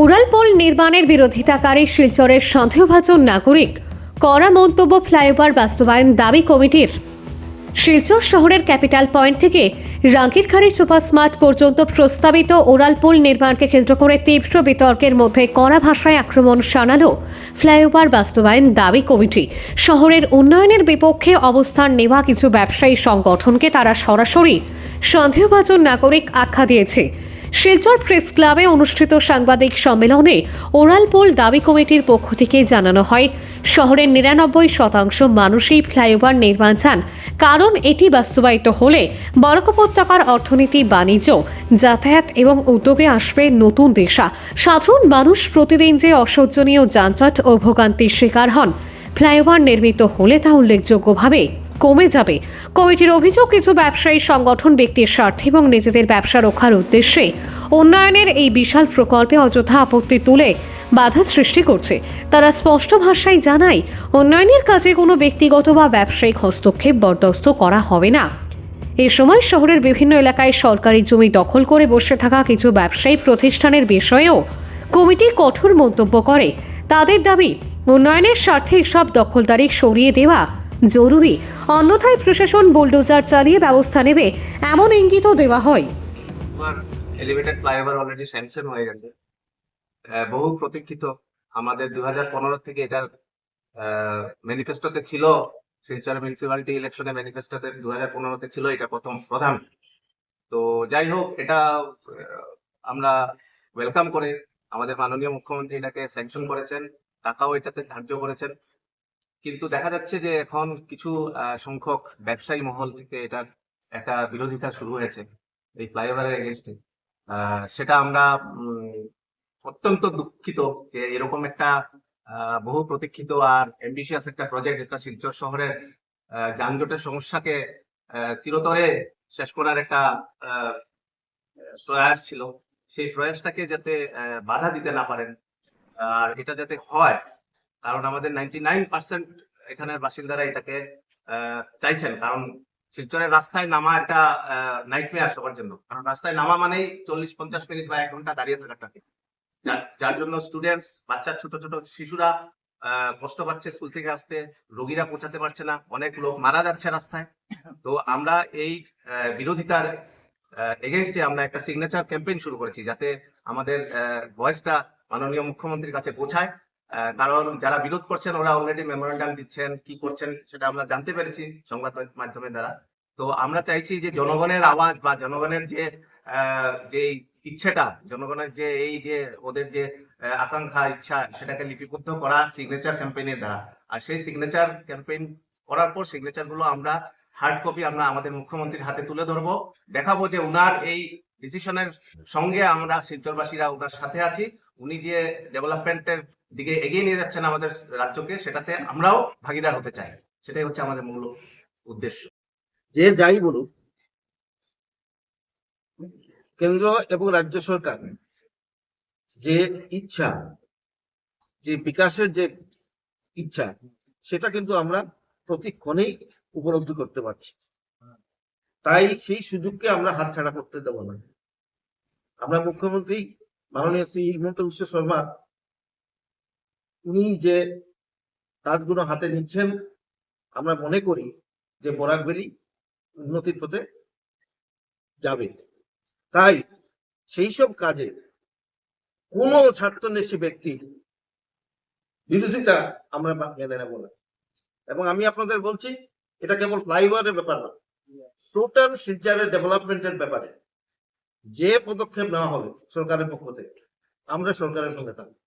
উড়ালপুল নির্মাণের বিরোধিতাকারী শিলচরের সন্দেহভাজন নাগরিক কড়া মন্তব্য ফ্লাইওভার বাস্তবায়ন দাবি কমিটির। শিলচর শহরের ক্যাপিটাল পয়েন্ট থেকে রাঙ্কিরখাড়ি সুপার স্মার্ট পর্যন্ত প্রস্তাবিত উড়ালপুল নির্মাণকে কেন্দ্র করে তীব্র বিতর্কের মধ্যে কড়া ভাষায় আক্রমণ শানালো ফ্লাইওভার বাস্তবায়ন দাবি কমিটি। শহরের উন্নয়নের বিপক্ষে অবস্থান নেওয়া কিছু ব্যবসায়ী সংগঠনকে তারা সরাসরি সন্দেহভাজন নাগরিক আখ্যা দিয়েছে। শিলচর প্রেস ক্লাবে অনুষ্ঠিত সাংবাদিক সম্মেলনে উড়ালপুল দাবি কমিটির পক্ষ থেকে জানানো হয়, শহরের ৯৯% মানুষই ফ্লাইওভার নির্মাণ চান, কারণ এটি বাস্তবায়িত হলে বরাক উপত্যকার অর্থনীতি, বাণিজ্য, যাতায়াত এবং উদ্যোগে আসবে নতুন দিশা। সাধারণ মানুষ প্রতিদিন যে অসহ্যনীয় যানজট ও ভোগান্তির শিকার হন, ফ্লাইওভার নির্মিত হলে তা উল্লেখযোগ্যভাবে কমে যাবে। কমিটির অভিযোগ, কিছু ব্যবসায়ী সংগঠন ব্যক্তির স্বার্থে এবং নিজেদের ব্যবসা রক্ষার উদ্দেশ্যে উন্নয়নের এই বিশাল প্রকল্পে অযথা আপত্তি তুলে বাধা সৃষ্টি করছে। তারা স্পষ্ট ভাষায় জানায়, উন্নয়নের কাজে কোনো ব্যক্তিগত বা ব্যবসায়িক হস্তক্ষেপ বরদাস্ত করা হবে না। এ সময় শহরের বিভিন্ন এলাকায় সরকারি জমি দখল করে বসে থাকা কিছু ব্যবসায়ী প্রতিষ্ঠানের বিষয়েও কমিটি কঠোর মন্তব্য করে। তাদের দাবি, উন্নয়নের স্বার্থে এসব দখলদারি সরিয়ে দেওয়া জরুরি, অন্যথায় প্রশাসন বুলডোজার চালিয়ে ব্যবস্থা নেবে এমন ইঙ্গিতও দেওয়া হয়। এলিভেটেড ফ্লাইওভার অলরেডি স্যাংশন হয়ে গেছে, বহু প্রতীক্ষিত। আমাদের 2015 থেকে এটার ম্যানিফেস্টোতে ছিল, শিলচর মিউনিসিপ্যালিটি ইলেকশনে ম্যানিফেস্টোতে 2015-তে ছিল এটা প্রথম প্রধান। তো যাই হোক, এটা আমরা ওয়েলকাম করে আমাদের মাননীয় মুখ্যমন্ত্রী এটাকে স্যাংশন করেছেন, টাকাও এটাতে ধার্য করেছেন। কিন্তু দেখা যাচ্ছে যে এখন কিছু সংখ্যক ব্যবসায়ী মহল থেকে এটার একটা বিরোধিতা শুরু হয়েছে এই ফ্লাইওভারের এগেনস্টে। সেটা আমরা অত্যন্ত দুঃখিত যে এরকম একটা বহু প্রতীক্ষিত আর অ্যাম্বিশিয়াস একটা প্রজেক্ট, যেটা শিলচর শহরের যানজটের সমস্যাকে চিরতরে শেষ করার একটা প্রয়াস ছিল, সেই প্রয়াসটাকে যাতে বাধা দিতে না পারেন আর এটা যাতে হয়, কারণ আমাদের 99% এখানের বাসিন্দারা এটাকে চাইছেন। কারণ শিলচরের রাস্তায় নামা একটা নাইটমেয়ার সবার জন্য, কারণ রাস্তায় নামা মানেই 40-50 মিনিট বা 1 ঘন্টা দাঁড়িয়ে থাকাটাকে, যার জন্য স্টুডেন্টস, বাচ্চা, ছোট ছোট শিশুরা কষ্ট পাচ্ছে স্কুল থেকে আসতে, রোগীরা পৌঁছাতে পারছে না, অনেক লোক মারা যাচ্ছে রাস্তায়। তো আমরা এই বিরোধিতার এগেইনস্টে আমরা একটা সিগনেচার ক্যাম্পেইন শুরু করেছি, যাতে আমাদের ভয়েসটা মাননীয় মুখ্যমন্ত্রীর কাছে পৌঁছায়। কারণ যারা বিরোধ করছেন ওরা অলরেডি মেমোরেন্ডাম দিচ্ছেন, কি করছেন সেটা আমরা জানতে পেরেছি সংবাদ মাধ্যমের দ্বারা। তো আমরা চাইছি যে জনগণের আওয়াজ বা জনগণের যে ইচ্ছেটা, জনগণের যে এই যে ওদের যে আকাঙ্ক্ষা, ইচ্ছা, সেটাকে লিপিবদ্ধ করা সিগনেচার ক্যাম্পেইনের দ্বারা। আর সেই সিগনেচার ক্যাম্পেইন করার পর সিগনেচার গুলো আমরা হার্ড কপি আমরা আমাদের মুখ্যমন্ত্রীর হাতে তুলে ধরবো, দেখাবো যে উনার এই ডিসিশনের সঙ্গে আমরা শিলচরবাসীরা ওনার সাথে আছি। উনি যে ডেভেলপমেন্টের দিকে এগিয়ে নিয়ে যাচ্ছেন আমাদের রাজ্যকে, সেটাতে আমরাও ভাগিদার হতে চাই। সেটাই হচ্ছে আমাদের মূল উদ্দেশ্য। যে যাই বলুক, কেন্দ্র এবং রাজ্য সরকার যে ইচ্ছা, যে বিকাশের যে ইচ্ছা, সেটা কিন্তু আমরা প্রতিক্ষণেই উপলব্ধি করতে পারছি। তাই সেই সুযোগকে আমরা হাতছাড়া করতে দেব না। আমরা মুখ্যমন্ত্রী মাননীয় শ্রী হিমন্ত বিশ্ব শর্মা, উনি যে কাজগুলো হাতে নিচ্ছেন, আমরা মনে করি যে বরাক ভ্যালি উন্নতির পথে যাবে। তাই সেই সব কাজে কোনো স্বার্থন্বেষী ব্যক্তির বিরোধিতা আমরা মেনে নেব না। এবং আমি আপনাদের বলছি, এটা কেবল ফ্লাইওভারের ব্যাপার না, টোটাল শিলচরের ডেভেলপমেন্টের ব্যাপারে যে পদক্ষেপ নেওয়া হবে সরকারের পক্ষ থেকে, আমরা সরকারের সঙ্গে থাকবো।